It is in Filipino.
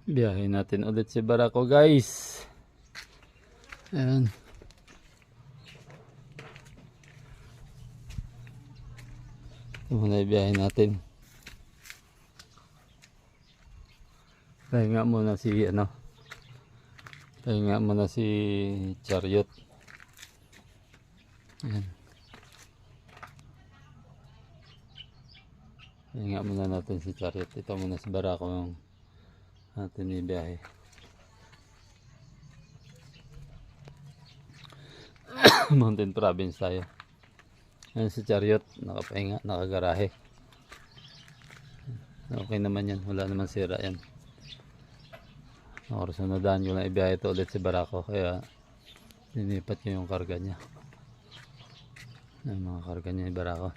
Biyahe natin ulit si Barako, guys. Ayan. Ito muna ibiyahe natin. Pahinga muna si pahinga muna si Chariot. Ayan. Pahinga muna natin si Chariot. Ito muna si Barako yung atin ibiyahe. Mountain Province tayo. Ayan si Chariot, nakapahinga, nakagarahe. Okay naman yan, wala naman sira yan. Oras na nadaan ko na ibiyahe ito ulit si Barako, kaya ninipat niya yung karga niya. Yung mga karga niya ni Barako.